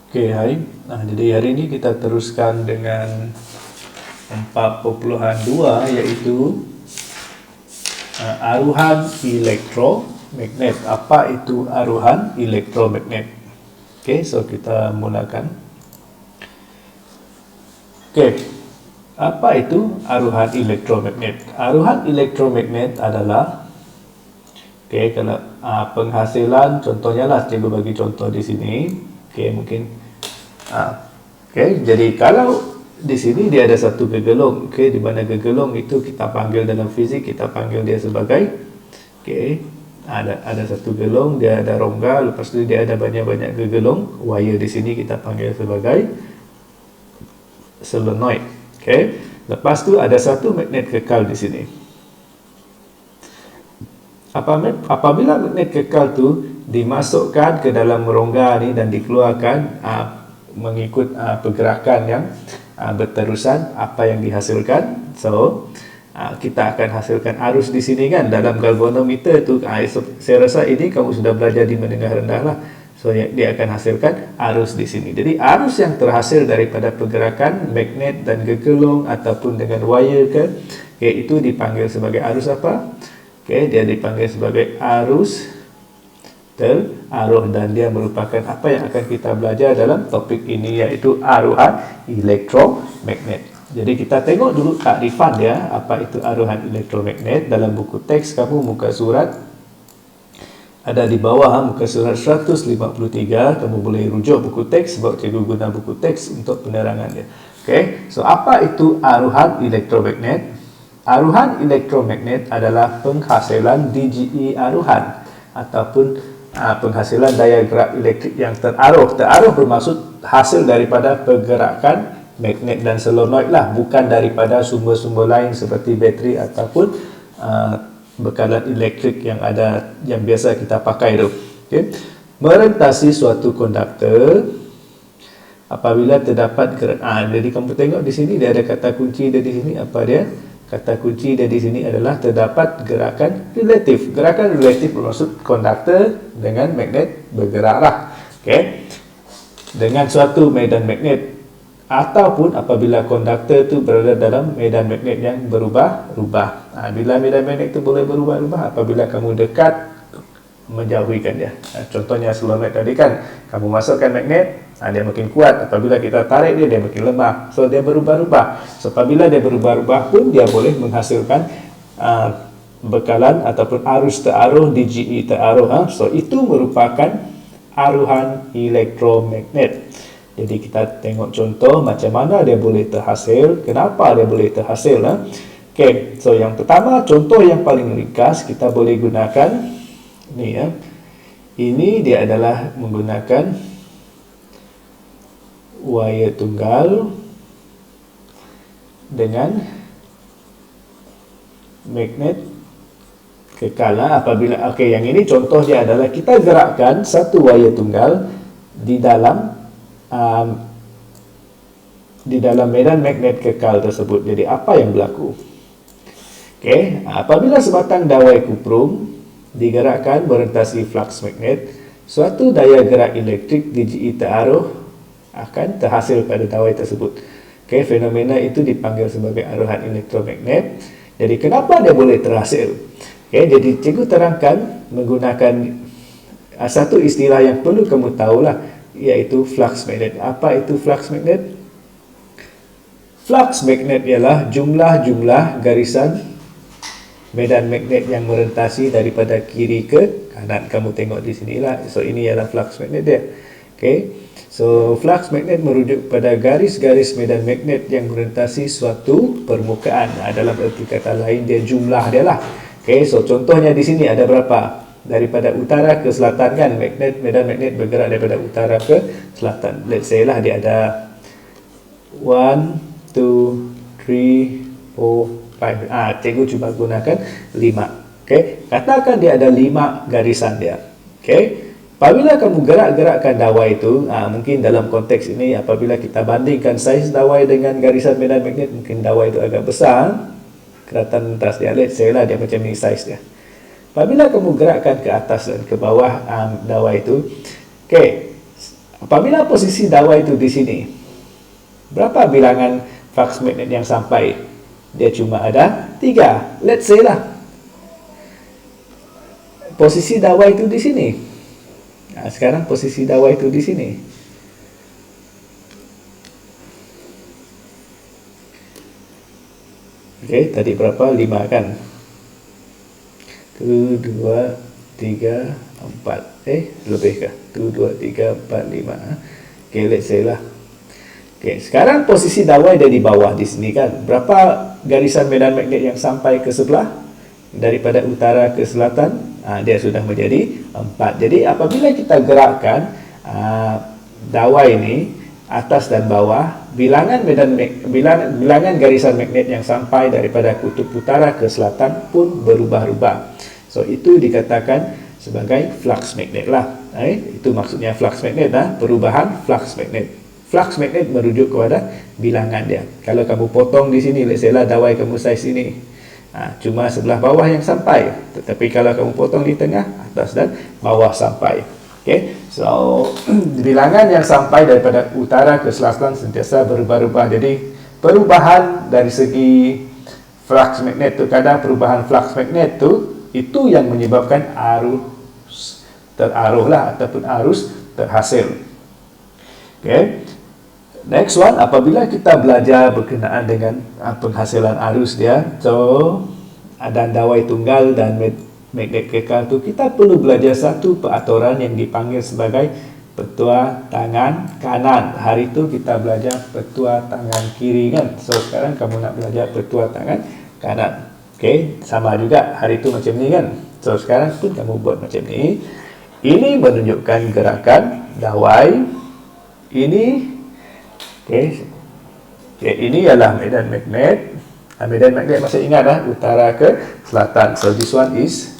Oke, hai. Nah, jadi hari ini kita teruskan dengan 4.2, yaitu aruhan elektromagnet. Apa itu aruhan elektromagnet? Oke, so kita mulakan. Oke, apa itu aruhan elektromagnet? Aruhan elektromagnet adalah kalau penghasilan, contohnya lah, cikgu bagi contoh di sini. Mungkin jadi kalau di sini dia ada satu gegelung, di mana gegelung itu kita panggil dalam fizik, kita panggil dia sebagai ada satu gelung, dia ada rongga, lepas tu dia ada banyak-banyak gegelung, wire di sini kita panggil sebagai solenoid. Lepas tu ada satu magnet kekal di sini. Apabila magnet kekal tu dimasukkan ke dalam rongga ni dan dikeluarkan mengikut pergerakan yang berterusan, apa yang dihasilkan? So kita akan hasilkan arus di sini kan, dalam galvanometer tu. Saya rasa ini kamu sudah belajar di menengah rendah lah. So dia akan hasilkan arus di sini. Jadi arus yang terhasil daripada pergerakan magnet dan gegelung ataupun dengan wire itu dipanggil sebagai arus apa? Dia dipanggil sebagai arus teraruh, dan dia merupakan apa yang akan kita belajar dalam topik ini, iaitu aruhan elektromagnet. Jadi kita tengok dulu takrifan dia, apa itu aruhan elektromagnet. Dalam buku teks kamu muka surat ada di bawah, muka surat 153, kamu boleh rujuk buku teks sebab cikgu guna buku teks untuk penerangan dia. So apa itu aruhan elektromagnet? Aruhan elektromagnet adalah penghasilan DGE aruhan ataupun penghasilan daya gerak elektrik yang teraruh. Teraruh bermaksud hasil daripada pergerakan magnet dan solenoid lah, bukan daripada sumber-sumber lain seperti bateri ataupun bekalan elektrik yang ada, yang biasa kita pakai tu. Merentasi suatu konduktor apabila terdapat gerakan. Jadi kamu tengok di sini dia ada kata kunci dia di sini. Apa dia? Kata kunci dia di sini adalah terdapat gerakan relatif. Gerakan relatif bermaksud konduktor dengan magnet bergeraklah. Dengan suatu medan magnet, ataupun apabila konduktor itu berada dalam medan magnet yang berubah-ubah. Bila medan magnet itu boleh berubah-ubah, apabila kamu dekat menjauhikan dia. Contohnya solenoid tadi kan, kamu masukkan magnet, dia makin kuat. Apabila kita tarik dia makin lemah. So dia berubah-ubah. So apabila dia berubah-ubah pun dia boleh menghasilkan bekalan ataupun arus teraruh, DGE teraruh. So itu merupakan aruhan elektromagnet. Jadi kita tengok contoh macam mana dia boleh terhasil, kenapa dia boleh terhasil. So yang pertama, contoh yang paling ringkas kita boleh gunakan ni ya. Ini dia adalah menggunakan wire tunggal dengan magnet kekal. Apabila yang ini contoh dia adalah kita gerakkan satu wire tunggal di dalam medan magnet kekal tersebut. Jadi apa yang berlaku? Apabila sebatang dawai kuprum digerakkan merentasi flux magnet, suatu daya gerak elektrik DGE teraruh akan terhasil pada dawai tersebut. Fenomena itu dipanggil sebagai aruhan elektromagnet. Jadi kenapa dia boleh terhasil? Jadi cikgu terangkan menggunakan satu istilah yang perlu kamu tahulah, iaitu flux magnet. Apa itu flux magnet? Flux magnet ialah jumlah-jumlah garisan medan magnet yang merentasi daripada kiri ke kanan. Kamu tengok di sinilah. So ini ialah flux magnet dia. So flux magnet merujuk pada garis-garis medan magnet yang merentasi suatu permukaan. Dalam erti kata lain dia jumlah dia lah. So contohnya di sini ada berapa? Daripada utara ke selatan kan, medan magnet bergerak daripada utara ke selatan. Let's say lah dia ada 1, 2, 3, 4, 5. Cikgu cuba gunakan 5. Katakan dia ada 5 garisan dia. Apabila kamu gerakkan dawai itu, mungkin dalam konteks ini apabila kita bandingkan saiz dawai dengan garisan medan magnet, mungkin dawai itu agak besar. Keratan atas dia, let's say lah dia macam ni saiz dia. Apabila kamu gerakkan ke atas dan ke bawah dawai itu, Apabila posisi dawai itu di sini, berapa bilangan flux magnet yang sampai? Dia cuma ada 3. Let's say lah, posisi dawai itu di sini. Nah, sekarang posisi dawai itu di sini. Okey, tadi berapa? 5 kan? 1, 2, 3, 4. Lebih ke? 1, 2, 3, 4, 5. Okey, let's say lah. Okey, sekarang posisi dawai dia di bawah di sini kan. Berapa garisan medan magnet yang sampai ke sebelah? Daripada utara ke selatan, dia sudah menjadi 4. Jadi apabila kita gerakkan dawai ini atas dan bawah, bilangan garisan magnet yang sampai daripada kutub utara ke selatan pun berubah-ubah. So itu dikatakan sebagai flux magnet lah. Itu maksudnya flux magnet, perubahan flux magnet. Flux magnet merujuk kepada bilangan dia. Kalau kamu potong di sini, let's say lah dawai kamu saiz ini, cuma sebelah bawah yang sampai. Tetapi kalau kamu potong di tengah, atas dan bawah sampai. Okay, so bilangan yang sampai daripada utara ke selatan sentiasa berubah-ubah. Jadi perubahan dari segi flux magnet tu, kadang perubahan flux magnet tu itu yang menyebabkan arus teraruh lah ataupun arus terhasil. Okay, next one, apabila kita belajar berkenaan dengan penghasilan arus dia, so ada dawai tunggal dan magnet kekal tu, kita perlu belajar satu peraturan yang dipanggil sebagai petua tangan kanan. Hari tu kita belajar petua tangan kiri kan. So sekarang kamu nak belajar petua tangan kanan. Okey, sama juga hari tu macam ni kan. So sekarang pun kamu buat macam ni. Ini menunjukkan gerakan dawai. Ini ini ialah medan magnet. Medan magnet masih ingat utara ke selatan. So this one is,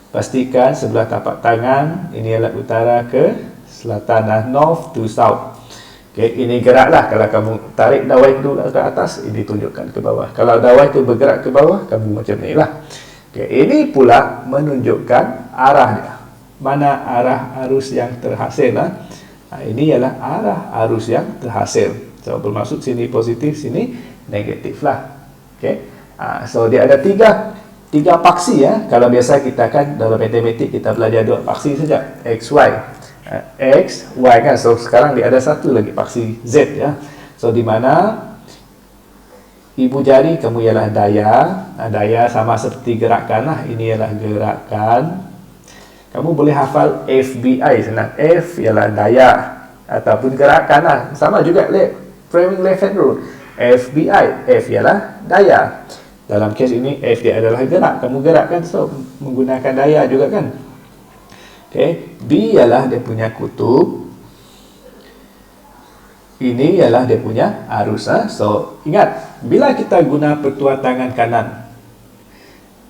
pastikan sebelah tapak tangan ini ialah utara ke selatan, north to south. Okay, ini geraklah. Kalau kamu tarik dawai itu ke atas, ini tunjukkan ke bawah. Kalau dawai itu bergerak ke bawah, kamu macam ni lah. Okay, ini pula menunjukkan arah dia. Mana arah arus yang terhasil. Ini ialah arah arus yang terhasil. So bermaksud sini positif, sini negatif lah. Okay. So dia ada tiga paksi ya. Kalau biasa kita kan dalam matematik kita belajar 2 paksi saja, x, y. X, y kan. So sekarang dia ada satu lagi paksi z ya. So di mana ibu jari kamu ialah daya. Daya sama seperti gerakan lah. Ini ialah gerakan. Kamu boleh hafal FBI senang. F ialah daya ataupun gerakan lah. Sama juga framing left hand rule. FBI, F ialah daya. Dalam kes ini F dia adalah gerak. Kamu gerakkan, so menggunakan daya juga kan. Okay. B ialah dia punya kutub. Ini ialah dia punya arus. So ingat, bila kita guna petua tangan kanan,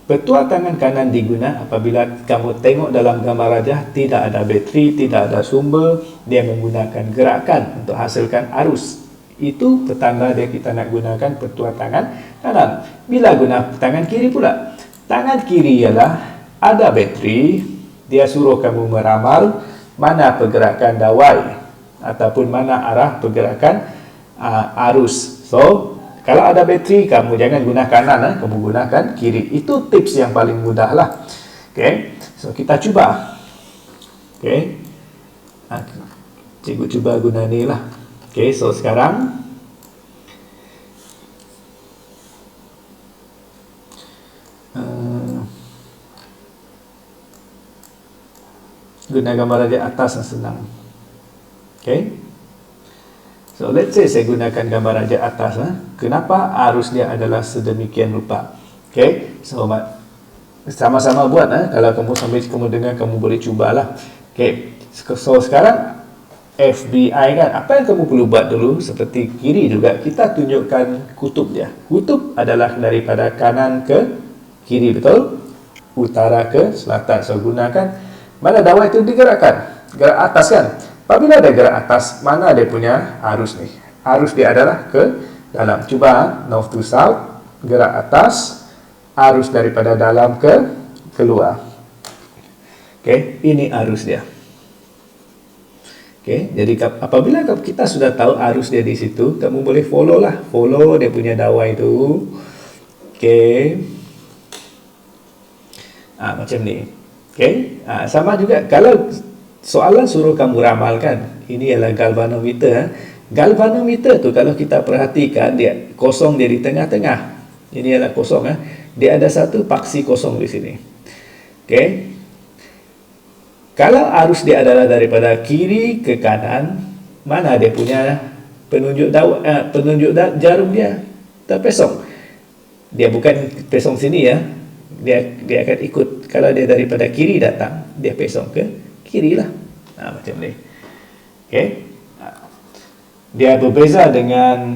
petua tangan kanan diguna apabila kamu tengok dalam gambar rajah tidak ada bateri, tidak ada sumber, dia menggunakan gerakan untuk hasilkan arus. Itu petanda dia kita nak gunakan petua tangan kanan. Bila guna tangan kiri pula, tangan kiri ialah ada bateri. Dia suruh kamu meramal mana pergerakan dawai ataupun mana arah pergerakan arus. So kalau ada bateri, kamu jangan guna kanan, kamu gunakan kiri. Itu tips yang paling mudah lah. Okay, so kita cuba. Okay, cikgu cuba guna ni lah. Okay, so sekarang guna gambar raja atas yang senang. Okay, so let's say saya gunakan gambar raja atas. Kenapa arus dia adalah sedemikian rupa? Okay, so sama-sama buat. Kalau kamu sambil kamu dengar, kamu boleh cubalah. Okay, so sekarang FBI kan, apa yang kamu perlu buat dulu, seperti kiri juga, kita tunjukkan kutub dia. Kutub adalah daripada kanan ke kiri, betul? Utara ke selatan. So gunakan, mana dawai itu digerakkan? Gerak atas kan? Apabila dia gerak atas, mana dia punya arus ni? Arus dia adalah ke dalam. Cuba north to south, gerak atas, arus daripada dalam ke keluar. Okay, ini arus dia. Okey, jadi apabila kita sudah tahu arus dia di situ, kamu boleh follow dia punya dawai tu. Okey. Macam ni. Okey. Sama juga kalau soalan suruh kamu ramalkan, ini ialah galvanometer. Galvanometer tu kalau kita perhatikan, dia kosong dia di tengah-tengah. Ini ialah kosong. Dia ada satu paksi kosong di sini. Okey. Kalau arus dia adalah daripada kiri ke kanan, mana dia punya penunjuk jarum dia terpesong. Dia bukan pesong sini ya. Dia akan ikut. Kalau dia daripada kiri datang, dia pesong ke kiri lah. Macam ni. Okey. Dia berbeza dengan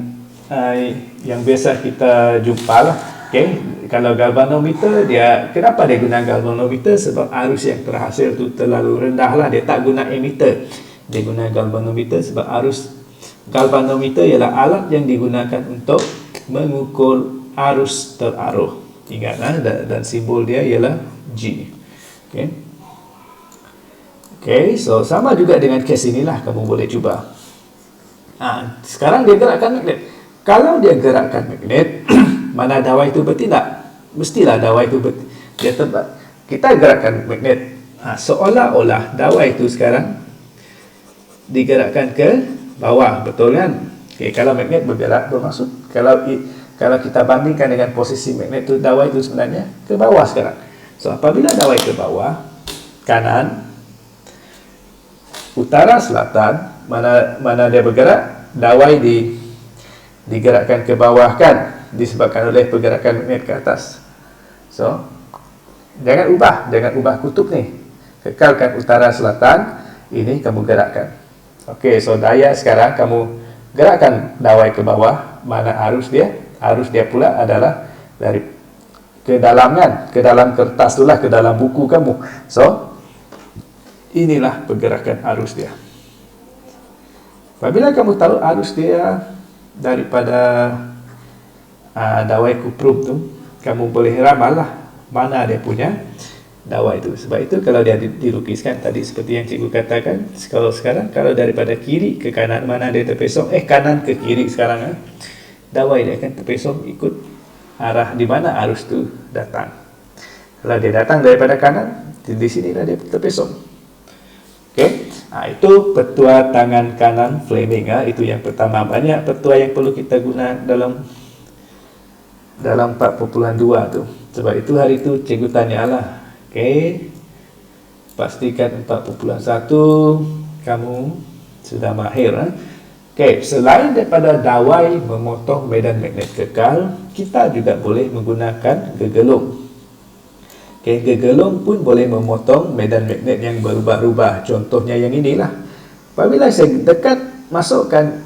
yang biasa kita jumpa lah. Okey. Kalau galvanometer, kenapa dia guna galvanometer? Sebab arus yang terhasil tu terlalu rendah lah. Dia tak guna emitter. Dia guna galvanometer sebab galvanometer ialah alat yang digunakan untuk mengukur arus teraruh. Ingat dan simbol dia ialah G. Okey. Okey, so sama juga dengan kes inilah, kamu boleh cuba. Sekarang dia gerakkan magnet. Kalau dia gerakkan magnet, mana dawai itu bertindak? Mestilah dawai itu dia terbang. Kita gerakkan magnet. Seolah-olah dawai itu sekarang digerakkan ke bawah, betul kan? Okey, kalau magnet bergerak, bermaksud kalau kita bandingkan dengan posisi magnet tu, dawai itu sebenarnya ke bawah sekarang. So apabila dawai ke bawah, kanan, utara, selatan, mana dia bergerak, dawai digerakkan ke bawah kan, disebabkan oleh pergerakan magnet ke atas. So jangan ubah kutub ni, kekalkan utara, selatan, ini kamu gerakkan. Okey, so daya sekarang kamu gerakkan dawai ke bawah, mana arus dia pula adalah dari ke dalam kan, ke dalam kertas itulah, ke dalam buku kamu. So inilah pergerakan arus dia. Apabila kamu tahu arus dia daripada dawai kuprum tu, kamu boleh ramal lah mana dia punya dawai itu. Sebab itu kalau dia dilukiskan tadi seperti yang cikgu katakan, kalau daripada kiri ke kanan, mana dia terpesong, kanan ke kiri sekarang, dawai dia akan terpesong ikut arah di mana arus tu datang. Kalau dia datang daripada kanan, di sini lah dia terpesong. Okey, itu petua tangan kanan Fleming. Itu yang pertama. Banyak petua yang perlu kita guna dalam 4.2 tu. Sebab itu hari itu cikgu tanyalah. Okey, pastikan 4.1 kamu sudah mahir. Okey, selain daripada dawai memotong medan magnet kekal, kita juga boleh menggunakan gegelung. Okey, gegelung pun boleh memotong medan magnet yang berubah-ubah. Contohnya yang inilah. Apabila saya masukkan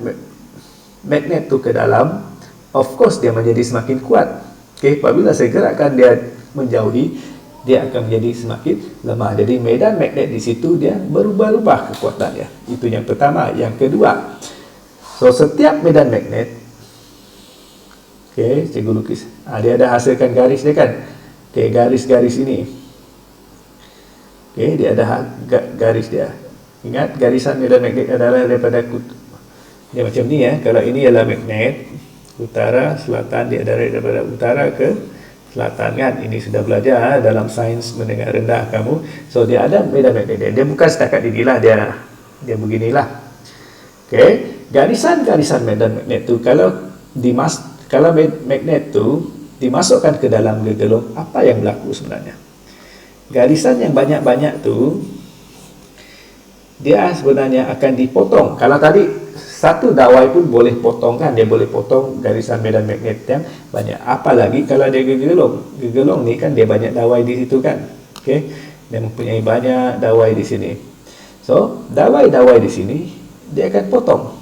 magnet tu ke dalam, of course dia menjadi semakin kuat. Okey, apabila saya gerakkan dia menjauhi, dia akan menjadi semakin lemah. Jadi medan magnet di situ dia berubah-ubah kekuatannya. Itu yang pertama. Yang kedua, so setiap medan magnet, okey, cikgu lukis. Dia ada hasilkan garis dia kan. Okey, garis-garis ini. Okey, dia ada garis dia. Ingat, garisan medan magnet adalah daripada dia macam ni ya. Kalau ini adalah magnet utara, selatan, dia daripada utara ke selatan kan. Ini sudah belajar dalam sains menengah rendah kamu. So dia ada medan magnet dia bukan setakat inilah, dia beginilah. Okey, garisan-garisan medan magnet tu kalau magnet tu dimasukkan ke dalam gegelung, apa yang berlaku sebenarnya? Garisan yang banyak-banyak tu dia sebenarnya akan dipotong. Kalau tadi satu dawai pun boleh potong kan, dia boleh potong garisan medan magnet yang banyak. Apalagi kalau dia gegelung ni kan, dia banyak dawai di situ kan. Okey, dia mempunyai banyak dawai di sini. So dawai-dawai di sini dia akan potong.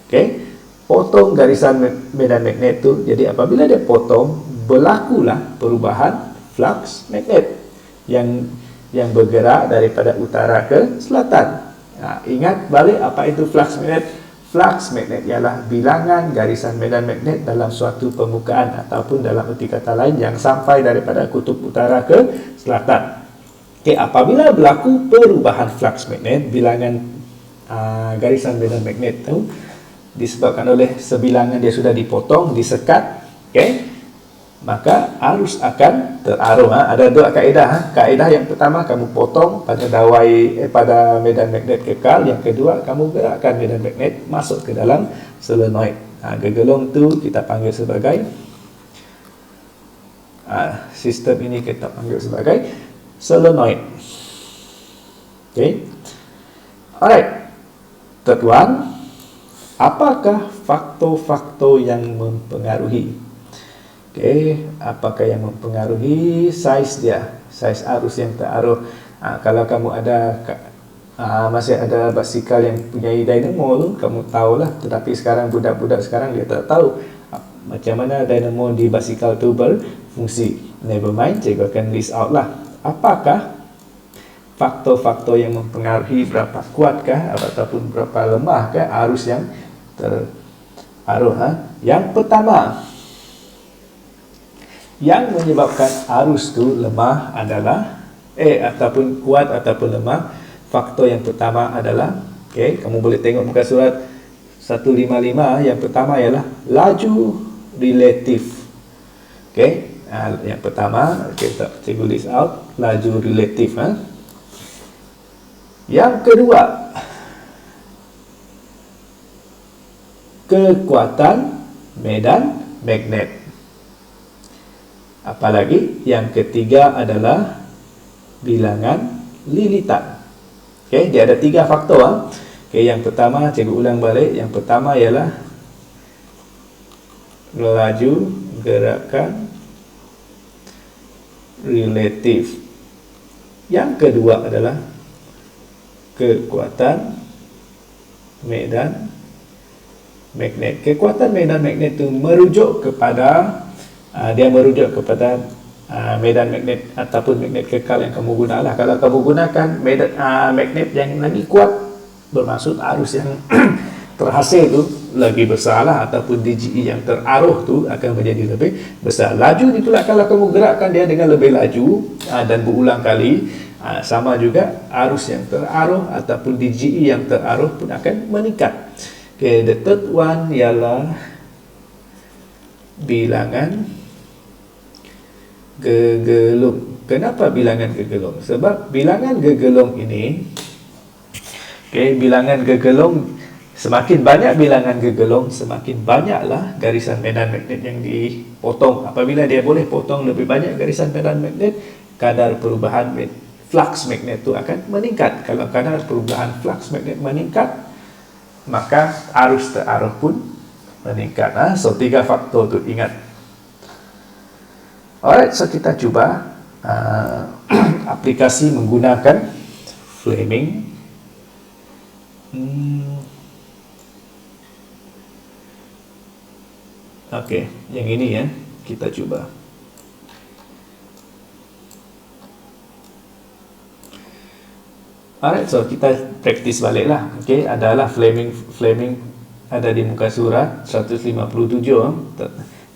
Okey, potong garisan medan magnet tu. Jadi apabila dia potong, berlakulah perubahan flux magnet yang bergerak daripada utara ke selatan. Ingat balik apa itu flux magnet. Flux magnet ialah bilangan garisan medan magnet dalam suatu permukaan, ataupun dalam erti kata lain yang sampai daripada kutub utara ke selatan. Okey, apabila berlaku perubahan flux magnet, bilangan garisan medan magnet tu disebabkan oleh sebilangan dia sudah dipotong, disekat, maka arus akan terarah. Ada dua kaedah. Kaedah yang pertama, kamu potong pada pada medan magnet kekal. Yang kedua, kamu gerakkan medan magnet masuk ke dalam solenoid. Gegelong tu kita panggil sebagai sistem ini kita panggil sebagai solenoid. Alright. Third one, apakah faktor-faktor yang mempengaruhi? Apakah yang mempengaruhi saiz dia, saiz arus yang terarah? Kalau kamu masih ada basikal yang punya dynamo tu, kamu tahulah. Tetapi sekarang budak-budak sekarang dia tak tahu macam mana dynamo di basikal tu berfungsi. Never mind, cikgu akan list out lah. Apakah faktor-faktor yang mempengaruhi berapa kuatkah ataupun berapa lemahkah arus yang terarah? Yang pertama, yang menyebabkan arus tu lemah adalah ataupun kuat ataupun lemah, faktor yang pertama adalah kamu boleh tengok muka surat 155. Yang pertama ialah laju relatif. Yang pertama kita cikgu list out laju relatif. Yang kedua, kekuatan medan magnet. Apalagi yang ketiga adalah bilangan lilitan. Dia ada 3 faktor. Yang pertama, cikgu ulang balik. Yang pertama ialah laju gerakan relatif. Yang kedua adalah kekuatan medan magnet. Kekuatan medan magnet itu merujuk kepada medan magnet ataupun magnet kekal yang kamu gunakan. Kalau kamu gunakan medan magnet yang lagi kuat, bermaksud arus yang terhasil tu lagi besar lah, ataupun DGE yang terarah tu akan menjadi lebih besar. Laju itu lah, kalau kamu gerakkan dia dengan lebih laju dan berulang kali, sama juga arus yang terarah ataupun DGE yang terarah pun akan meningkat. The third one ialah bilangan gegelung. Kenapa bilangan gegelung? Sebab bilangan gegelung ini, bilangan gegelung, semakin banyak bilangan gegelung, semakin banyaklah garisan medan magnet yang dipotong. Apabila dia boleh potong lebih banyak garisan medan magnet, kadar perubahan flux magnet itu akan meningkat. Kalau kadar perubahan flux magnet meningkat, maka arus terarah pun meningkat. So 3 faktor tu ingat. Alright, so kita cuba aplikasi menggunakan Fleming. Yang ini ya, kita cuba. Alright, so kita praktis balik lah. Adalah Fleming ada di muka surat 157.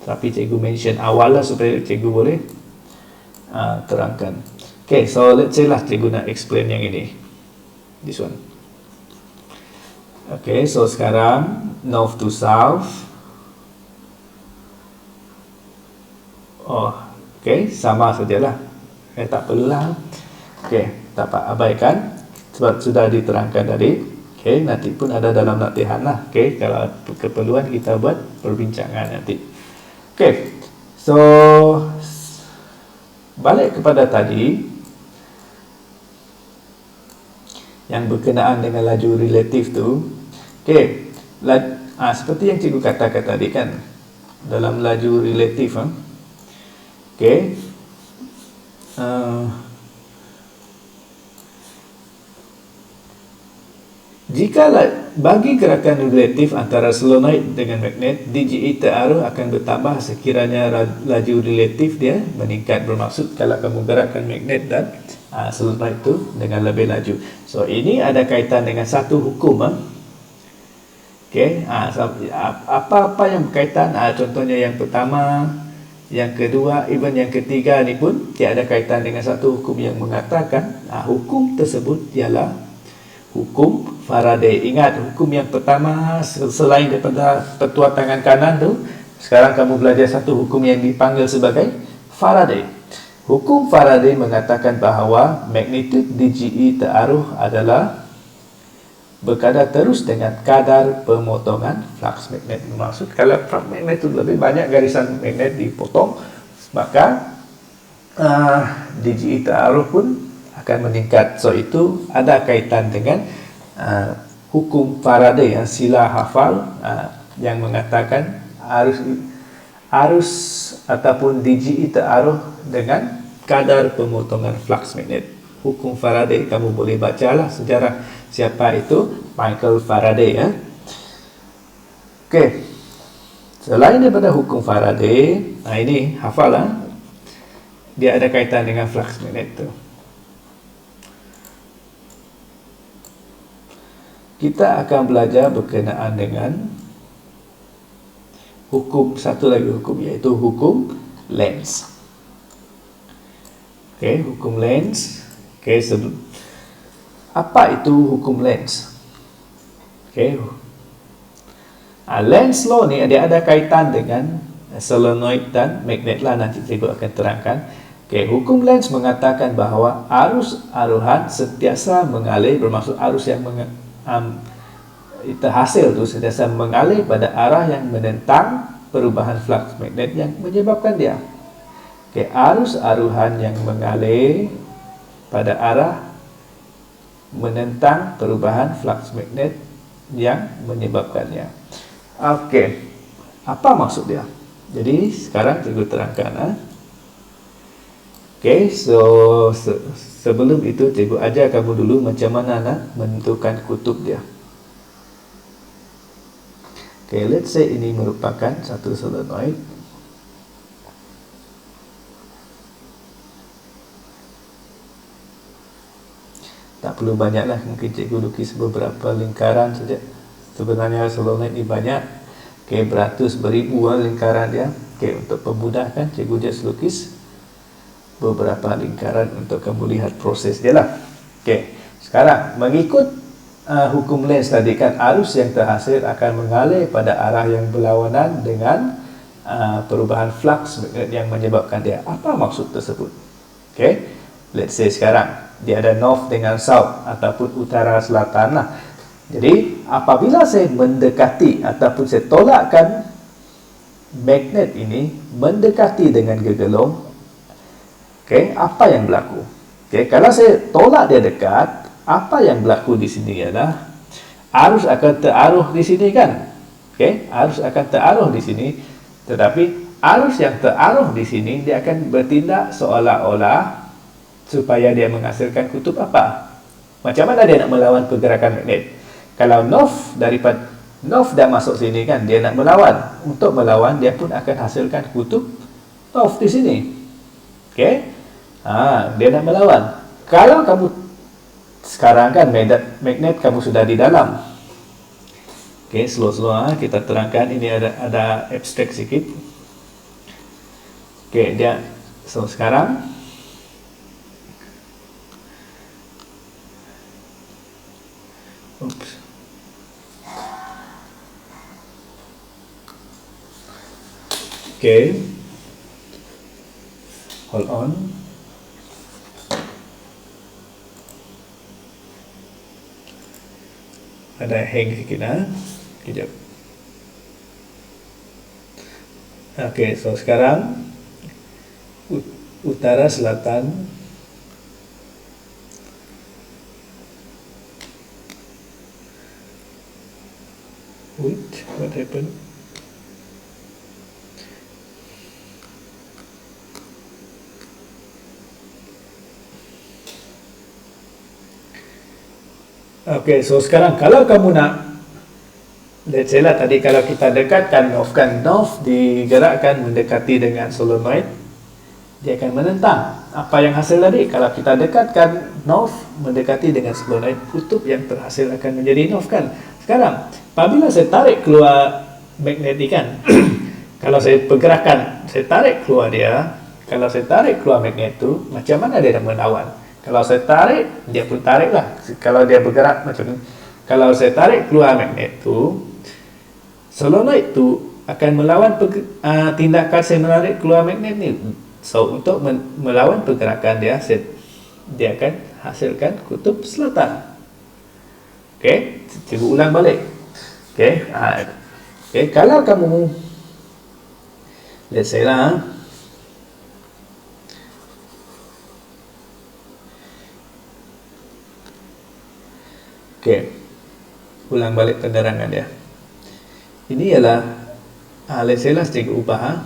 Tapi cikgu mention awal lah supaya cikgu boleh terangkan. So let's say lah cikgu nak explain yang ini, this one. So sekarang north to south. Sama sajalah. Tak perlulah. Tak apa, abaikan sebab sudah diterangkan tadi. Nanti pun ada dalam latihan lah. Kalau keperluan kita buat perbincangan nanti. So balik kepada tadi yang berkenaan dengan laju relatif tu. Seperti yang cikgu katakan tadi kan, dalam laju relatif jika bagi gerakan relatif antara solenoid dengan magnet, DGE terarah akan bertambah sekiranya laju relatif dia meningkat. Bermaksud kalau kamu gerakkan magnet dan solenoid itu dengan lebih laju. So ini ada kaitan dengan satu hukum. Apa-apa yang berkaitan, contohnya yang pertama, yang kedua, even yang ketiga ni pun tiada kaitan dengan satu hukum yang mengatakan hukum tersebut ialah hukum Faraday. Ingat, hukum yang pertama selain daripada petua tangan kanan tu, sekarang kamu belajar satu hukum yang dipanggil sebagai Faraday. Hukum Faraday mengatakan bahawa magnitude DGE teruh adalah berkadar terus dengan kadar pemotongan flux magnet. Maksud kalau flux magnet itu lebih banyak garisan magnet dipotong, maka DGE teruh pun akan meningkat. So itu ada kaitan dengan hukum Faraday yang sila hafal, yang mengatakan arus ataupun DGE teruh dengan kadar pemotongan flux magnet. Hukum Faraday kamu boleh bacalah sejarah siapa itu Michael Faraday ya. Okey. Selain daripada hukum Faraday, ini hafal dia ada kaitan dengan flux magnet tu. Kita akan belajar berkenaan dengan satu lagi hukum, iaitu hukum Lenz. Okey, hukum Lenz. Okey, apa itu hukum Lenz? Okey. Lenz law ni dia ada kaitan dengan solenoid dan magnet lah, nanti cikgu akan terangkan. Okey, hukum Lenz mengatakan bahawa arus aruhan sentiasa mengalir, bermaksud arus yang hasil tu sentiasa mengalir pada arah yang menentang perubahan flux magnet yang menyebabkan dia. Okay, arus aruhan yang mengalir pada arah menentang perubahan flux magnet yang menyebabkannya. Okey, apa maksud dia? Jadi sekarang cikgu terangkan. Okey, so sebelum itu cikgu ajar kamu dulu macam mana nak menentukan kutub dia. Okay, let's say ini merupakan satu solenoid. Tak perlu banyaklah, mungkin cikgu lukis beberapa lingkaran saja. Sebenarnya solenoid ini banyak. Okay, beratus beribu lingkaran dia. Okay, untuk pemudahkan cikgu just lukis beberapa lingkaran untuk kamu lihat proses dia lah. Okay, sekarang mengikut hukum Lenz tadi kan, arus yang terhasil akan mengalir pada arah yang berlawanan dengan perubahan flux magnet yang menyebabkan dia. Apa maksud tersebut? Okay, let's say sekarang dia ada north dengan south ataupun utara selatan lah. Jadi apabila saya mendekati ataupun saya tolakkan magnet ini mendekati dengan gegelung, okay, apa yang berlaku? Okay, kalau saya tolak dia dekat, apa yang berlaku di sini adalah arus akan teruh di sini kan? Okay, arus akan teruh di sini, tetapi arus yang teruh di sini dia akan bertindak seolah-olah supaya dia menghasilkan kutub apa? Macam mana dia nak melawan pergerakan magnet? Kalau north dah masuk sini kan, dia nak melawan. Untuk melawan dia pun akan hasilkan kutub north di sini. Okay? Dia nak melawan. Kalau kamu sekarang kan magnet kamu sudah di dalam. Okay, slow-slow kita terangkan. Ini ada abstrak sikit. Okay, so sekarang okay, hold on. Ada hang sikit kejap. Okay, so sekarang utara selatan what happened? Okay, so sekarang kalau kamu nak, let's say lah tadi kalau kita dekatkan north digerakkan mendekati dengan solenoid, dia akan menentang. Apa yang hasil tadi? Kalau kita dekatkan north mendekati dengan solenoid, kutub yang terhasil akan menjadi north kan. Sekarang, apabila saya tarik keluar magnet ini kan, kalau saya pergerakan, saya tarik keluar dia, kalau saya tarik keluar magnet itu, macam mana dia nak melawan? Kalau saya tarik, dia pun tarik lah. Kalau dia bergerak macam ni. Kalau saya tarik keluar magnet tu, solenoid tu akan melawan tindakan saya menarik keluar magnet ni. So, untuk melawan pergerakan dia akan hasilkan kutub selatan. Okey, cuba ulang balik. Okey, kalau kamu, let's say lah, ulang balik penerangan dia. Ini ialah let's say lah secara ubah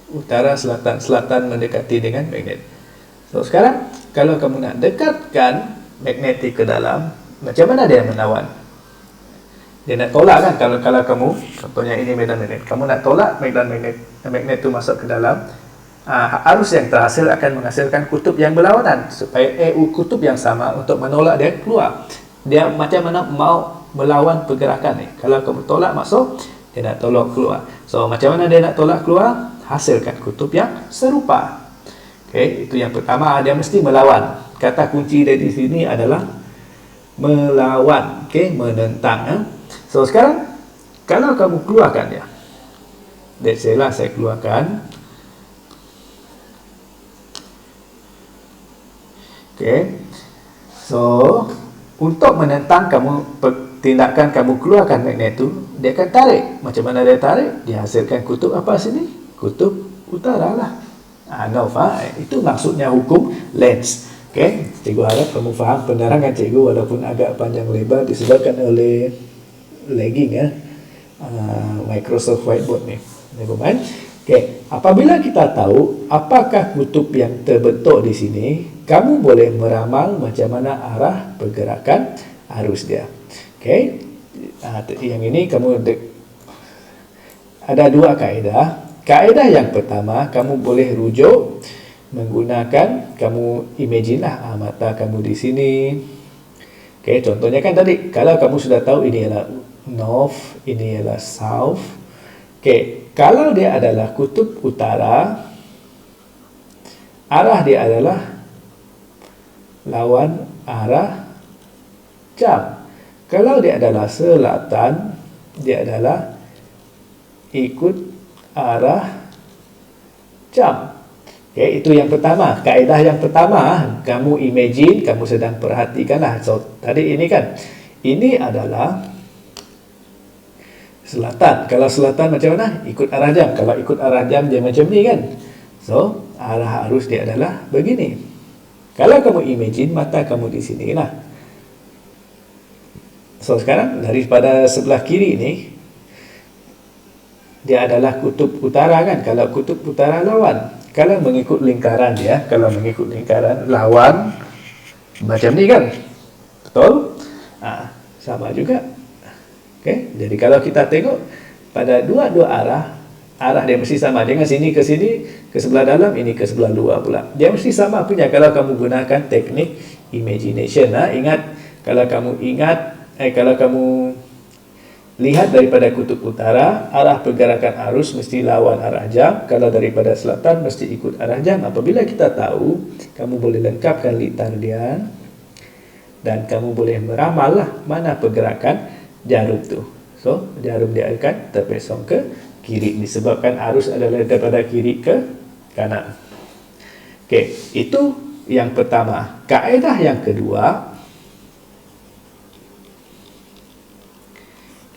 utara, selatan. Selatan mendekati dengan magnet. So sekarang kalau kamu nak dekatkan magnetik ke dalam, macam mana dia menawan? Dia nak tolak kan? Kalau kamu, contohnya ini medan magnet, kamu nak tolak magnet tu masuk ke dalam, arus yang terhasil akan menghasilkan kutub yang berlawanan supaya kutub yang sama untuk menolak dia keluar. Dia macam mana mau melawan pergerakan ni. Kalau kamu tolak masuk, dia nak tolak keluar. So macam mana dia nak tolak keluar? Hasilkan kutub yang serupa. Itu yang pertama, dia mesti melawan. Kata kunci dari sini adalah melawan, menentang. So sekarang kalau kamu keluarkan dia, let's say lah saya keluarkan, so untuk menentang tindakan kamu keluarkan magnet tu, dia akan tarik. Macam mana dia tarik? Dia hasilkan kutub apa sini? Kutub utara lah. North. Itu maksudnya hukum Lenz. Cikgu harap kamu faham penerangan cikgu walaupun agak panjang lebar disebabkan oleh lagging Microsoft Whiteboard ni. Never mind. Apabila kita tahu apakah kutub yang terbentuk di sini, kamu boleh meramal macam mana arah pergerakan arus dia. Yang ini kamu ada dua kaedah. Kaedah yang pertama, kamu boleh rujuk menggunakan, kamu imagine lah mata kamu di sini. Contohnya kan tadi, kalau kamu sudah tahu ini adalah north, ini adalah south. Kalau dia adalah kutub utara, arah dia adalah lawan arah jam. Kalau dia adalah selatan, dia adalah ikut arah jam. Itu yang pertama. Kaedah yang pertama, kamu imagine, kamu sedang perhatikanlah. So, tadi ini kan, ini adalah selatan. Kalau selatan macam mana? Ikut arah jam. Kalau ikut arah jam, dia macam ni kan. So, arah arus dia adalah begini. Kalau kamu imagine, mata kamu di sini lah. So, sekarang daripada sebelah kiri ni, dia adalah kutub utara kan. Kalau kutub utara lawan. Kalau mengikut lingkaran dia, kalau mengikut lingkaran lawan macam ni kan. Betul? Sama juga. Jadi kalau kita tengok pada dua-dua arah dia mesti sama. Jangan sini ke sini, ke sebelah dalam, ini ke sebelah luar pula. Dia mesti sama punya kalau kamu gunakan teknik imagination. Ingat, kalau kamu lihat daripada kutub utara, arah pergerakan arus mesti lawan arah jam. Kalau daripada selatan, mesti ikut arah jam. Apabila kita tahu, kamu boleh lengkapkan litar dia dan kamu boleh meramal lah mana pergerakan jarum tu. So, jarum dia akan terpesong ke kiri disebabkan arus adalah daripada kiri ke kanan. Itu yang pertama. Kaedah yang kedua,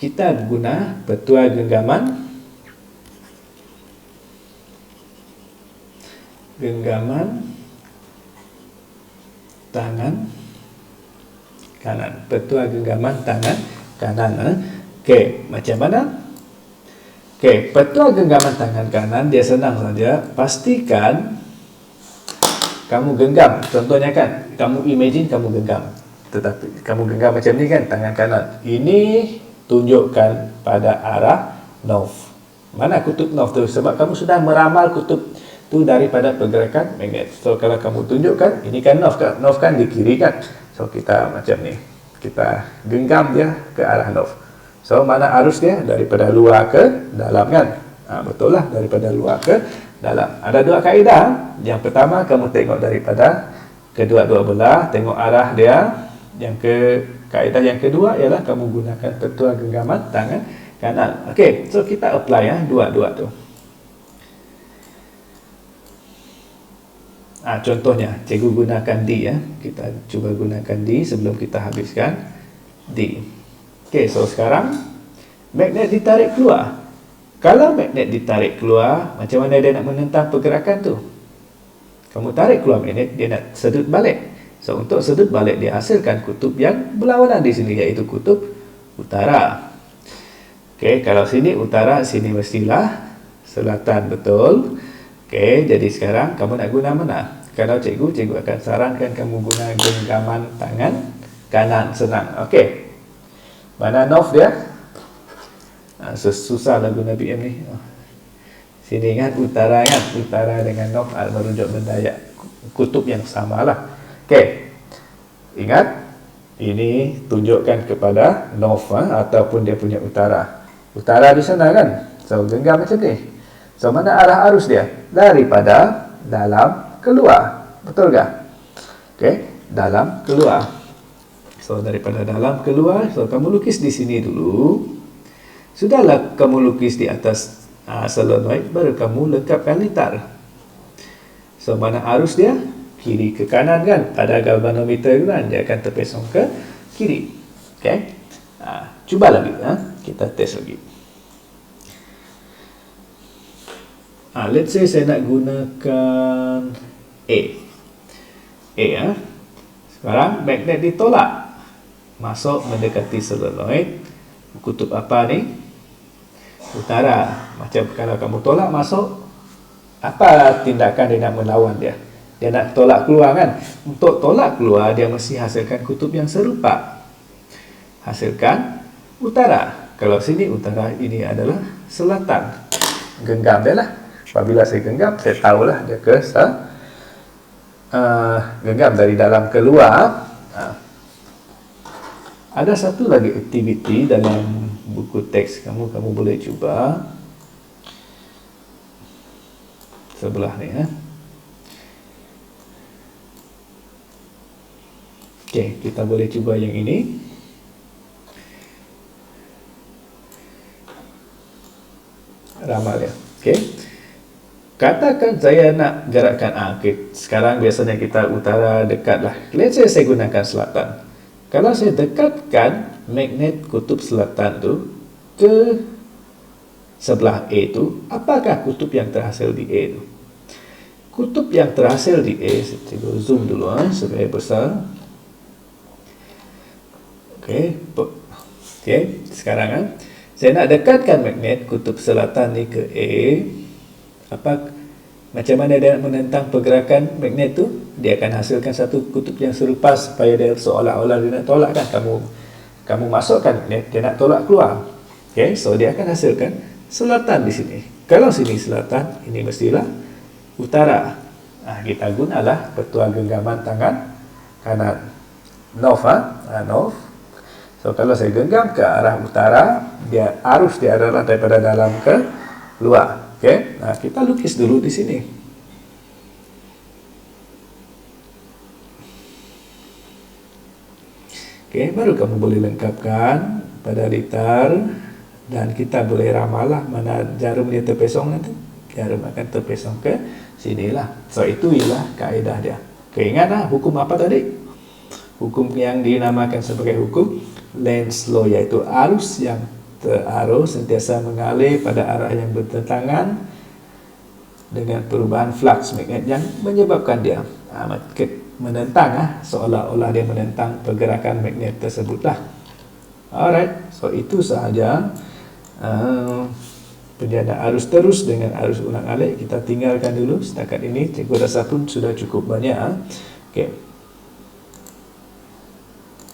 kita guna petua genggaman tangan kanan. Petua genggaman tangan kanan. Macam mana? Petua genggaman tangan kanan dia senang saja. Pastikan kamu genggam. Contohnya kan, kamu imagine kamu genggam. Tetapi kamu genggam macam ni kan, tangan kanan. Ini tunjukkan pada arah north. Mana kutub north tu? Sebab kamu sudah meramal kutub tu daripada pergerakan magnet. So, kalau kamu tunjukkan, ini kan north kan? North kan di kiri kan? So, kita macam ni. Kita genggam dia ke arah north. So, mana arus dia? Daripada luar ke dalam kan? Betul lah, daripada luar ke dalam. Ada dua kaedah. Yang pertama, kamu tengok daripada kedua-dua belah, tengok arah dia. Kaedah yang kedua ialah kamu gunakan tetua genggaman tangan kanan. Okey, so kita apply dua-dua tu. Contohnya, cikgu gunakan D Kita cuba gunakan D sebelum kita habiskan D. Okey, so sekarang magnet ditarik keluar. Kalau magnet ditarik keluar, macam mana dia nak menentang pergerakan tu? Kamu tarik keluar magnet, dia nak sedut balik. So, untuk sedut balik, dia hasilkan kutub yang berlawanan di sini, iaitu kutub utara. Okey, kalau sini utara, sini mestilah selatan, betul. Okey, jadi sekarang kamu nak guna mana? Kalau cikgu akan sarankan kamu guna genggaman tangan kanan, senang. Okey, mana knob dia? Susah lah guna BM ni. Sini kan utara utara dengan knob merujuk benda kutub yang sama lah. Okey, ingat ini tunjukkan kepada north ataupun dia punya utara. Utara di sana kan, so genggam macam ni. So mana arah arus dia? Daripada dalam keluar, betul tak? Okey, dalam keluar. So daripada dalam keluar, so kamu lukis di sini dulu. Sudahlah kamu lukis di atas solenoid, baru kamu lengkapkan litar. So mana arus dia? Kiri ke kanan kan, pada galvanometer kan, dia akan terpesong ke kiri. Okey, cuba lagi kita test lagi. Let's say saya nak gunakan A. Sekarang magnet ditolak, masuk mendekati solenoid. Kutub apa ni? Utara. Macam kalau kamu tolak masuk, apa tindakan dia nak melawan dia? Dia nak tolak keluar kan? Untuk tolak keluar, dia mesti hasilkan kutub yang serupa. Hasilkan utara. Kalau sini utara, ini adalah selatan. Genggam dia lah. Apabila saya genggam, saya tahulah dia ke genggam dari dalam keluar. Ada satu lagi aktiviti dalam buku teks kamu boleh cuba. Sebelah ni Okey, kita boleh cuba yang ini. Ramal ya. Okey. Katakan saya nak gerakkan okay. Sekarang biasanya kita utara dekat lah. Let's say saya gunakan selatan. Kalau saya dekatkan magnet kutub selatan tu ke sebelah A tu, apakah kutub yang terhasil di A tu? Kutub yang terhasil di A, saya zoom dulu supaya besar. Okey, sekarang saya nak dekatkan magnet kutub selatan ni ke A. Macam mana dia nak menentang pergerakan magnet tu? Dia akan hasilkan satu kutub yang serupa supaya dia seolah-olah dia nak tolak kan. Kamu masukkan magnet, dia nak tolak keluar. Okey, so dia akan hasilkan selatan di sini. Kalau sini selatan, ini mestilah utara. Kita gunalah petua genggaman tangan kanan. North north. So kalau saya genggam ke arah utara, arus dia adalah daripada dalam ke luar. Okey, kita lukis dulu di sini. Okey, baru kamu boleh lengkapkan pada litar dan kita boleh ramalah mana jarum dia terpesong nanti. Jarum akan terpesong ke sinilah. So itu ialah kaedah dia. Okey, ingatlah hukum apa tadi? Hukum yang dinamakan sebagai hukum Lenz law, iaitu arus yang terarus sentiasa mengalir pada arah yang bertentangan dengan perubahan flux magnet yang menyebabkan dia menentang seolah-olah dia menentang pergerakan magnet tersebutlah. Alright, so itu sahaja penjana arus terus dengan arus ulang alik. Kita tinggalkan dulu setakat ini. Cikgu rasa pun sudah cukup banyak. Okay.